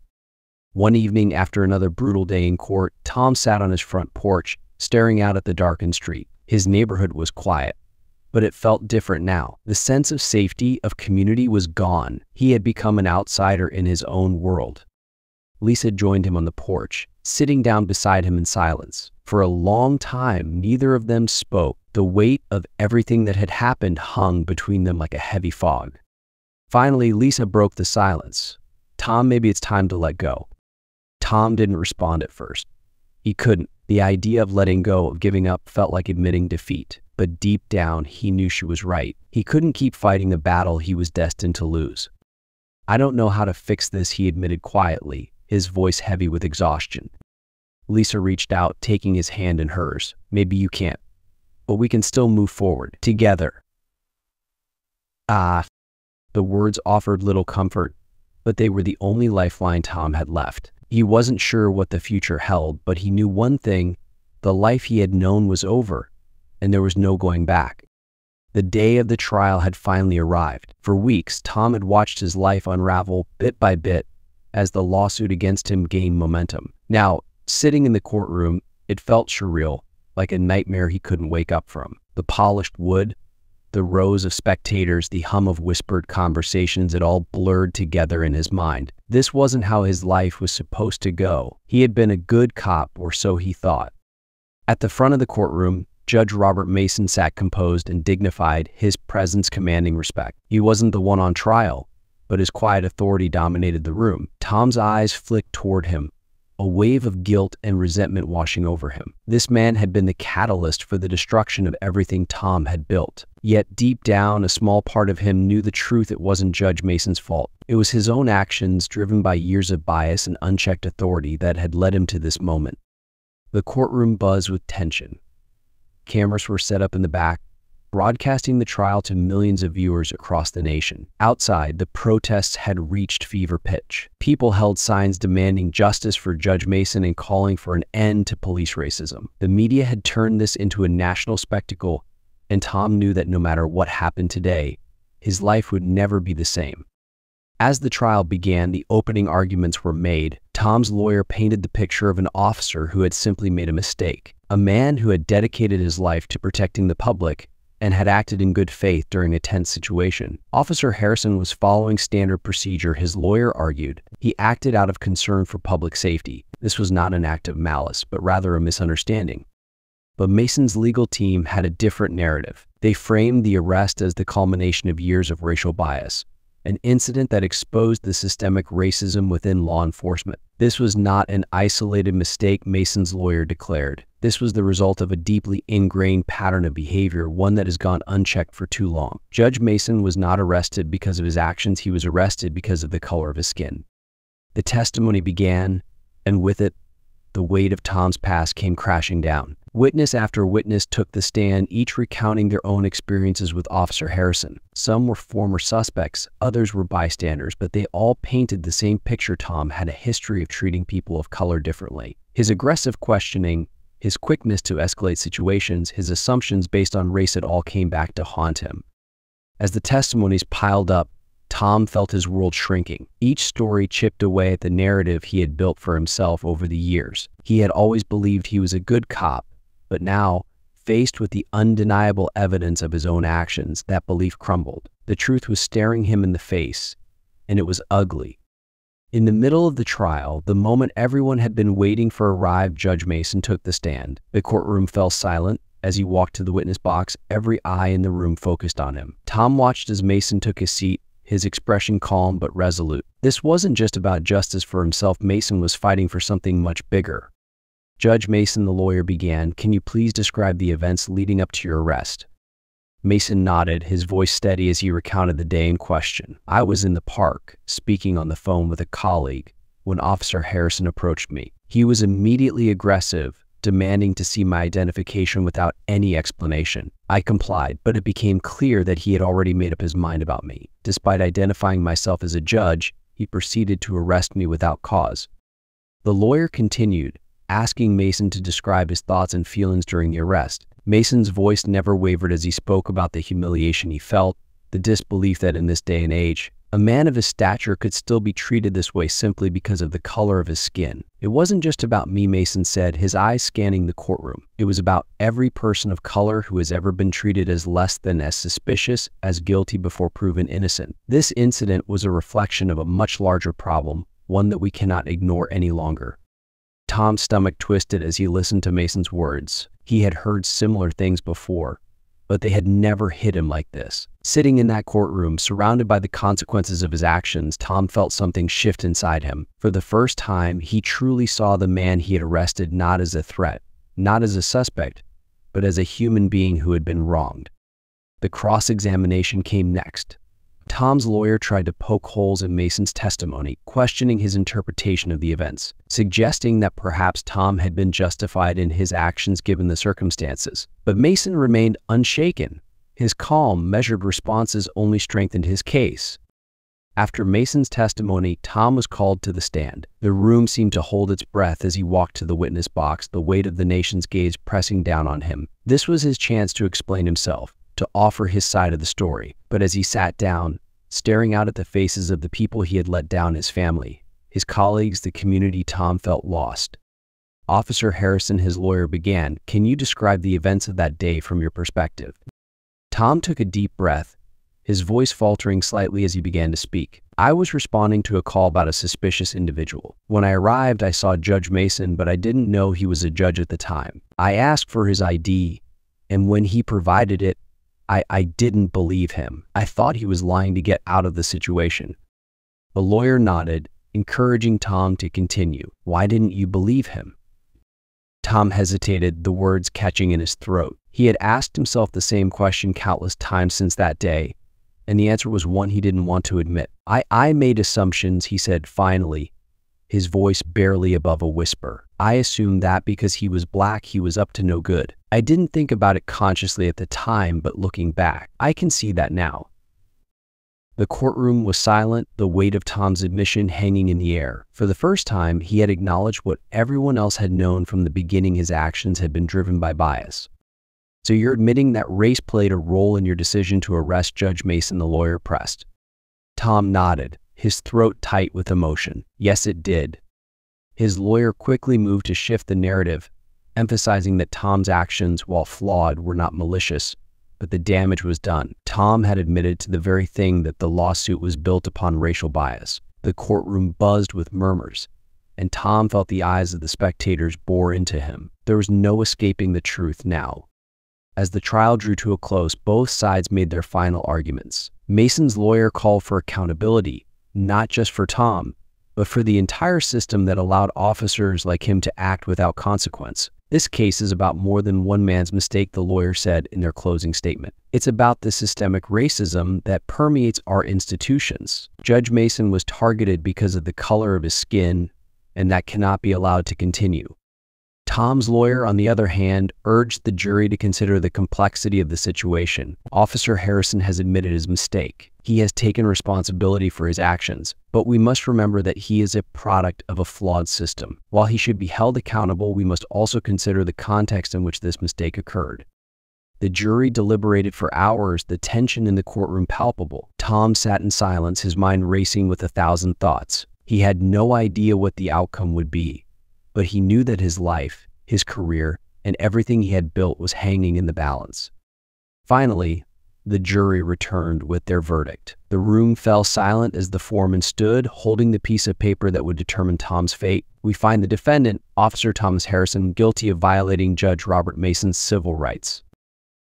One evening, after another brutal day in court, Tom sat on his front porch, staring out at the darkened street. His neighborhood was quiet, but it felt different now. The sense of safety, of community was gone. He had become an outsider in his own world. Lisa joined him on the porch, sitting down beside him in silence. For a long time, neither of them spoke. The weight of everything that had happened hung between them like a heavy fog. Finally, Lisa broke the silence. Tom, maybe it's time to let go. Tom didn't respond at first. He couldn't. The idea of letting go, of giving up, felt like admitting defeat. But deep down, he knew she was right. He couldn't keep fighting the battle he was destined to lose. I don't know how to fix this, he admitted quietly, his voice heavy with exhaustion. Lisa reached out, taking his hand in hers. Maybe you can't, but we can still move forward, together. The words offered little comfort, but they were the only lifeline Tom had left. He wasn't sure what the future held, but he knew one thing: the life he had known was over, and there was no going back. The day of the trial had finally arrived. For weeks, Tom had watched his life unravel bit by bit as the lawsuit against him gained momentum. Now, sitting in the courtroom, it felt surreal, like a nightmare he couldn't wake up from. The polished wood, the rows of spectators, the hum of whispered conversations, it all blurred together in his mind. This wasn't how his life was supposed to go. He had been a good cop, or so he thought. At the front of the courtroom, Judge Robert Mason sat composed and dignified, his presence commanding respect. He wasn't the one on trial, but his quiet authority dominated the room. Tom's eyes flicked toward him, a wave of guilt and resentment washing over him. This man had been the catalyst for the destruction of everything Tom had built. Yet deep down, a small part of him knew the truth: it wasn't Judge Mason's fault. It was his own actions, driven by years of bias and unchecked authority, that had led him to this moment. The courtroom buzzed with tension. Cameras were set up in the back, broadcasting the trial to millions of viewers across the nation. Outside, the protests had reached fever pitch. People held signs demanding justice for Judge Mason and calling for an end to police racism. The media had turned this into a national spectacle, and Tom knew that no matter what happened today, his life would never be the same. As the trial began, the opening arguments were made. Tom's lawyer painted the picture of an officer who had simply made a mistake, a man who had dedicated his life to protecting the public and had acted in good faith during a tense situation. Officer Harrison was following standard procedure, his lawyer argued. He acted out of concern for public safety. This was not an act of malice, but rather a misunderstanding. But Mason's legal team had a different narrative. They framed the arrest as the culmination of years of racial bias, an incident that exposed the systemic racism within law enforcement. This was not an isolated mistake, Mason's lawyer declared. This was the result of a deeply ingrained pattern of behavior, one that has gone unchecked for too long. Judge Mason was not arrested because of his actions, he was arrested because of the color of his skin. The testimony began, and with it, the weight of Tom's past came crashing down. Witness after witness took the stand, each recounting their own experiences with Officer Harrison. Some were former suspects, others were bystanders, but they all painted the same picture. Tom had a history of treating people of color differently. His aggressive questioning, his quickness to escalate situations, his assumptions based on race, it all came back to haunt him. As the testimonies piled up, Tom felt his world shrinking. Each story chipped away at the narrative he had built for himself over the years. He had always believed he was a good cop, but now, faced with the undeniable evidence of his own actions, that belief crumbled. The truth was staring him in the face, and it was ugly. In the middle of the trial, the moment everyone had been waiting for arrived, Judge Mason took the stand. The courtroom fell silent. As he walked to the witness box, every eye in the room focused on him. Tom watched as Mason took his seat, his expression calm but resolute. This wasn't just about justice for himself. Mason was fighting for something much bigger. Judge Mason, the lawyer began, "Can you please describe the events leading up to your arrest?" Mason nodded, his voice steady as he recounted the day in question. "I was in the park, speaking on the phone with a colleague, when Officer Harrison approached me. He was immediately aggressive, demanding to see my identification without any explanation. I complied, but it became clear that he had already made up his mind about me. Despite identifying myself as a judge, he proceeded to arrest me without cause." The lawyer continued, asking Mason to describe his thoughts and feelings during the arrest. Mason's voice never wavered as he spoke about the humiliation he felt, the disbelief that in this day and age, a man of his stature could still be treated this way simply because of the color of his skin. "It wasn't just about me," Mason said, his eyes scanning the courtroom. "It was about every person of color who has ever been treated as less than as suspicious, as guilty before proven innocent. This incident was a reflection of a much larger problem, one that we cannot ignore any longer." Tom's stomach twisted as he listened to Mason's words. He had heard similar things before, but they had never hit him like this. Sitting in that courtroom, surrounded by the consequences of his actions, Tom felt something shift inside him. For the first time, he truly saw the man he had arrested not as a threat, not as a suspect, but as a human being who had been wronged. The cross-examination came next. Tom's lawyer tried to poke holes in Mason's testimony, questioning his interpretation of the events, suggesting that perhaps Tom had been justified in his actions given the circumstances. But Mason remained unshaken. His calm, measured responses only strengthened his case. After Mason's testimony, Tom was called to the stand. The room seemed to hold its breath as he walked to the witness box, the weight of the nation's gaze pressing down on him. This was his chance to explain himself, to offer his side of the story. But as he sat down, staring out at the faces of the people he had let down, his family, his colleagues, the community, Tom felt lost. "Officer Harrison," his lawyer began, "can you describe the events of that day from your perspective?" Tom took a deep breath, his voice faltering slightly as he began to speak. "I was responding to a call about a suspicious individual. When I arrived, I saw Judge Mason, but I didn't know he was a judge at the time. I asked for his ID, and when he provided it, I didn't believe him. I thought he was lying to get out of the situation." The lawyer nodded, encouraging Tom to continue. "Why didn't you believe him?" Tom hesitated, the words catching in his throat. He had asked himself the same question countless times since that day, and the answer was one he didn't want to admit. I made assumptions," he said finally, his voice barely above a whisper. "I assumed that because he was black, he was up to no good. I didn't think about it consciously at the time, but looking back, I can see that now." The courtroom was silent, the weight of Tom's admission hanging in the air. For the first time, he had acknowledged what everyone else had known from the beginning: his actions had been driven by bias. "So you're admitting that race played a role in your decision to arrest Judge Mason?" the lawyer pressed. Tom nodded, his throat tight with emotion. "Yes, it did." His lawyer quickly moved to shift the narrative, emphasizing that Tom's actions, while flawed, were not malicious, but the damage was done. Tom had admitted to the very thing that the lawsuit was built upon: racial bias. The courtroom buzzed with murmurs, and Tom felt the eyes of the spectators bore into him. There was no escaping the truth now. As the trial drew to a close, both sides made their final arguments. Mason's lawyer called for accountability, not just for Tom, but for the entire system that allowed officers like him to act without consequence. This case is about more than one man's mistake, the lawyer said in their closing statement. It's about the systemic racism that permeates our institutions. Judge Mason was targeted because of the color of his skin, and that cannot be allowed to continue. Tom's lawyer, on the other hand, urged the jury to consider the complexity of the situation. Officer Harrison has admitted his mistake. He has taken responsibility for his actions, but we must remember that he is a product of a flawed system. While he should be held accountable, we must also consider the context in which this mistake occurred. The jury deliberated for hours, the tension in the courtroom palpable. Tom sat in silence, his mind racing with 1,000 thoughts. He had no idea what the outcome would be, but he knew that his life, his career, and everything he had built was hanging in the balance. Finally, the jury returned with their verdict. The room fell silent as the foreman stood, holding the piece of paper that would determine Tom's fate. We find the defendant, Officer Thomas Harrison, guilty of violating Judge Robert Mason's civil rights.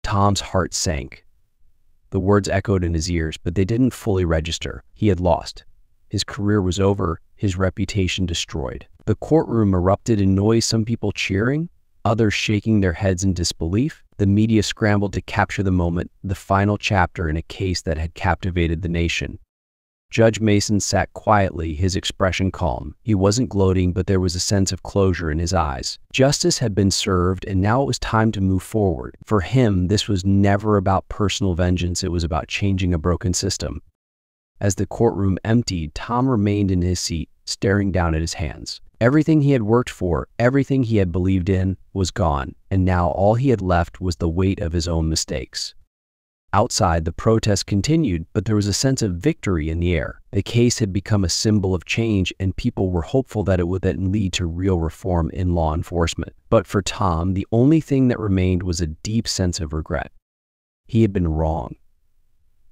Tom's heart sank. The words echoed in his ears, but they didn't fully register. He had lost. His career was over, his reputation destroyed. The courtroom erupted in noise, some people cheering, others shaking their heads in disbelief. The media scrambled to capture the moment, the final chapter in a case that had captivated the nation. Judge Mason sat quietly, his expression calm. He wasn't gloating, but there was a sense of closure in his eyes. Justice had been served, and now it was time to move forward. For him, this was never about personal vengeance, it was about changing a broken system. As the courtroom emptied, Tom remained in his seat, staring down at his hands. Everything he had worked for, everything he had believed in, was gone, and now all he had left was the weight of his own mistakes. Outside, the protest continued, but there was a sense of victory in the air. The case had become a symbol of change, and people were hopeful that it would then lead to real reform in law enforcement. But for Tom, the only thing that remained was a deep sense of regret. He had been wrong,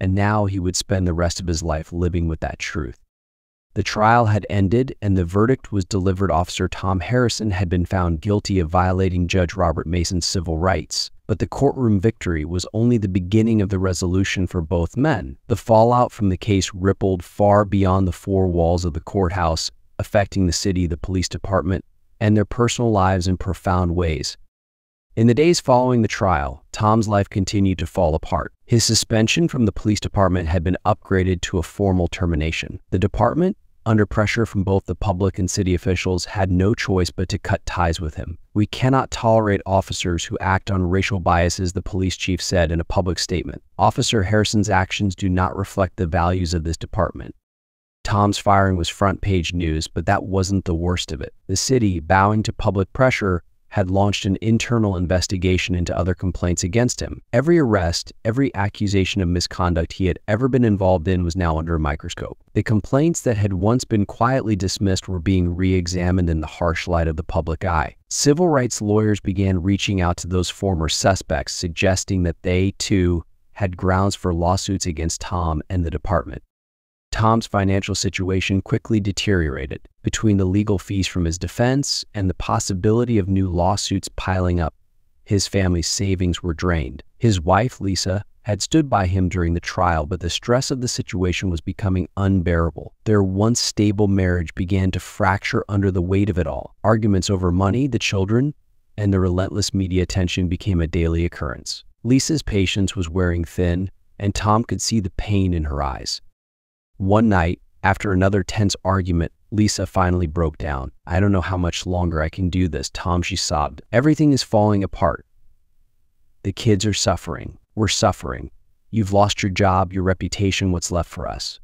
and now he would spend the rest of his life living with that truth. The trial had ended, and the verdict was delivered. Officer Tom Harrison had been found guilty of violating Judge Robert Mason's civil rights. But the courtroom victory was only the beginning of the resolution for both men. The fallout from the case rippled far beyond the four walls of the courthouse, affecting the city, the police department, and their personal lives in profound ways. In the days following the trial, Tom's life continued to fall apart. His suspension from the police department had been upgraded to a formal termination. The department, under pressure from both the public and city officials, had no choice but to cut ties with him. "We cannot tolerate officers who act on racial biases," the police chief said in a public statement. "Officer Harrison's actions do not reflect the values of this department." Tom's firing was front-page news, but that wasn't the worst of it. The city, bowing to public pressure, had launched an internal investigation into other complaints against him. Every arrest, every accusation of misconduct he had ever been involved in was now under a microscope. The complaints that had once been quietly dismissed were being re-examined in the harsh light of the public eye. Civil rights lawyers began reaching out to those former suspects, suggesting that they, too, had grounds for lawsuits against Tom and the department. Tom's financial situation quickly deteriorated. Between the legal fees from his defense and the possibility of new lawsuits piling up, his family's savings were drained. His wife, Lisa, had stood by him during the trial, but the stress of the situation was becoming unbearable. Their once stable marriage began to fracture under the weight of it all. Arguments over money, the children, and the relentless media attention became a daily occurrence. Lisa's patience was wearing thin, and Tom could see the pain in her eyes. One night, after another tense argument, Lisa finally broke down. "I don't know how much longer I can do this, Tom," she sobbed. "Everything is falling apart. The kids are suffering. We're suffering. You've lost your job, your reputation, what's left for us?"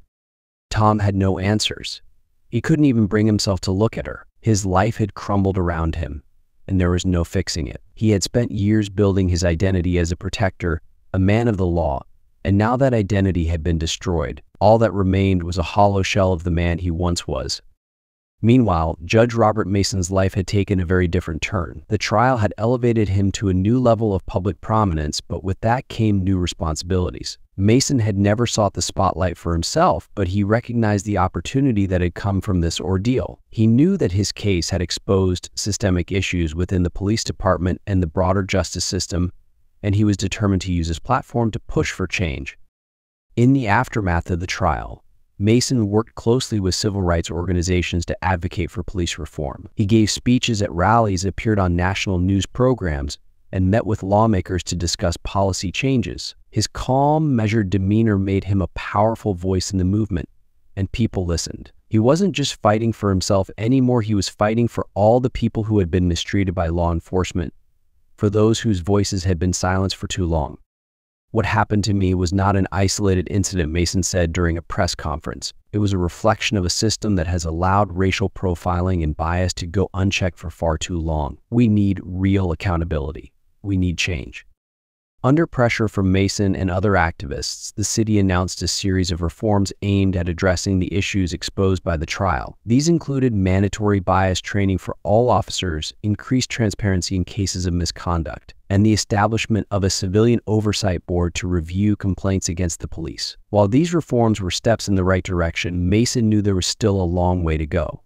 Tom had no answers. He couldn't even bring himself to look at her. His life had crumbled around him, and there was no fixing it. He had spent years building his identity as a protector, a man of the law, and now that identity had been destroyed. All that remained was a hollow shell of the man he once was. Meanwhile, Judge Robert Mason's life had taken a very different turn. The trial had elevated him to a new level of public prominence, but with that came new responsibilities. Mason had never sought the spotlight for himself, but he recognized the opportunity that had come from this ordeal. He knew that his case had exposed systemic issues within the police department and the broader justice system, and he was determined to use his platform to push for change. In the aftermath of the trial, Mason worked closely with civil rights organizations to advocate for police reform. He gave speeches at rallies, appeared on national news programs, and met with lawmakers to discuss policy changes. His calm, measured demeanor made him a powerful voice in the movement, and people listened. He wasn't just fighting for himself anymore, he was fighting for all the people who had been mistreated by law enforcement, for those whose voices had been silenced for too long. "What happened to me was not an isolated incident," Mason said during a press conference. "It was a reflection of a system that has allowed racial profiling and bias to go unchecked for far too long. We need real accountability. We need change." Under pressure from Mason and other activists, the city announced a series of reforms aimed at addressing the issues exposed by the trial. These included mandatory bias training for all officers, increased transparency in cases of misconduct, and the establishment of a civilian oversight board to review complaints against the police. While these reforms were steps in the right direction, Mason knew there was still a long way to go.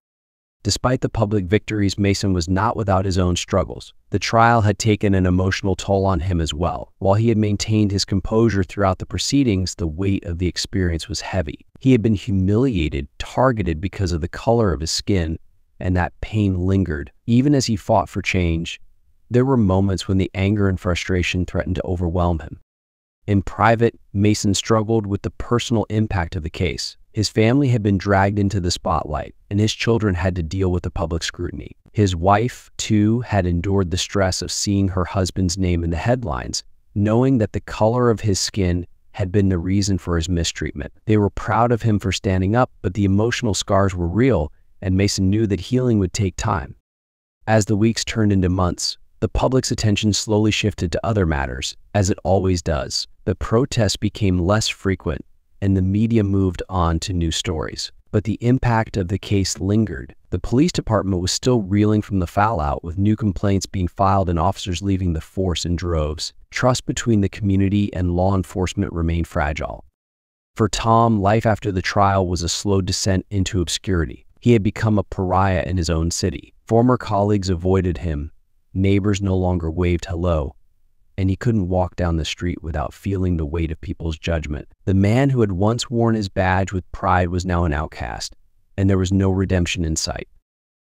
Despite the public victories, Mason was not without his own struggles. The trial had taken an emotional toll on him as well. While he had maintained his composure throughout the proceedings, the weight of the experience was heavy. He had been humiliated, targeted because of the color of his skin, and that pain lingered. Even as he fought for change, there were moments when the anger and frustration threatened to overwhelm him. In private, Mason struggled with the personal impact of the case. His family had been dragged into the spotlight, and his children had to deal with the public scrutiny. His wife, too, had endured the stress of seeing her husband's name in the headlines, knowing that the color of his skin had been the reason for his mistreatment. They were proud of him for standing up, but the emotional scars were real, and Mason knew that healing would take time. As the weeks turned into months, the public's attention slowly shifted to other matters, as it always does. The protests became less frequent, and the media moved on to new stories. But the impact of the case lingered. The police department was still reeling from the fallout, with new complaints being filed and officers leaving the force in droves. Trust between the community and law enforcement remained fragile. For Tom, life after the trial was a slow descent into obscurity. He had become a pariah in his own city. Former colleagues avoided him. Neighbors no longer waved hello, and he couldn't walk down the street without feeling the weight of people's judgment. The man who had once worn his badge with pride was now an outcast, and there was no redemption in sight.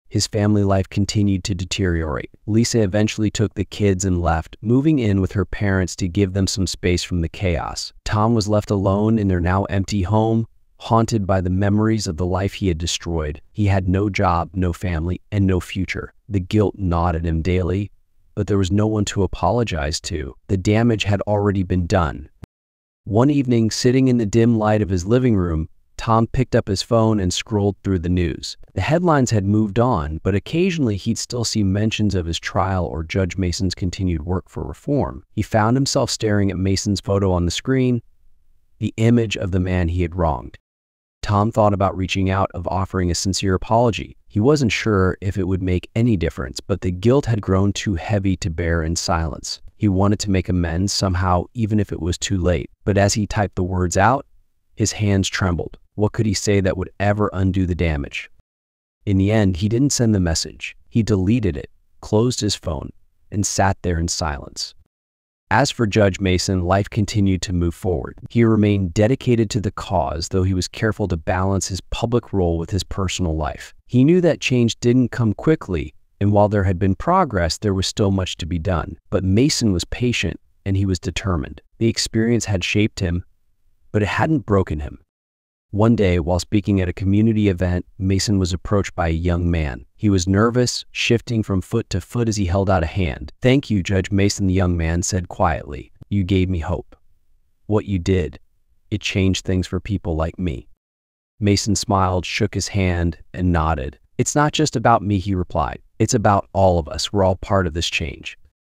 His family life continued to deteriorate. Lisa eventually took the kids and left, moving in with her parents to give them some space from the chaos. Tom was left alone in their now empty home, haunted by the memories of the life he had destroyed. He had no job, no family, and no future. The guilt gnawed at him daily, but there was no one to apologize to. The damage had already been done. One evening, sitting in the dim light of his living room, Tom picked up his phone and scrolled through the news. The headlines had moved on, but occasionally he'd still see mentions of his trial or Judge Mason's continued work for reform. He found himself staring at Mason's photo on the screen, the image of the man he had wronged. Tom thought about reaching out, of offering a sincere apology. He wasn't sure if it would make any difference, but the guilt had grown too heavy to bear in silence. He wanted to make amends somehow, even if it was too late. But as he typed the words out, his hands trembled. What could he say that would ever undo the damage? In the end, he didn't send the message. He deleted it, closed his phone, and sat there in silence. As for Judge Mason, life continued to move forward. He remained dedicated to the cause, though he was careful to balance his public role with his personal life. He knew that change didn't come quickly, and while there had been progress, there was still much to be done. But Mason was patient, and he was determined. The experience had shaped him, but it hadn't broken him. One day, while speaking at a community event, Mason was approached by a young man. He was nervous, shifting from foot to foot as he held out a hand. "Thank you, Judge Mason," the young man said quietly. "You gave me hope. What you did, it changed things for people like me." Mason smiled, shook his hand, and nodded. "It's not just about me," he replied. "It's about all of us. We're all part of this change."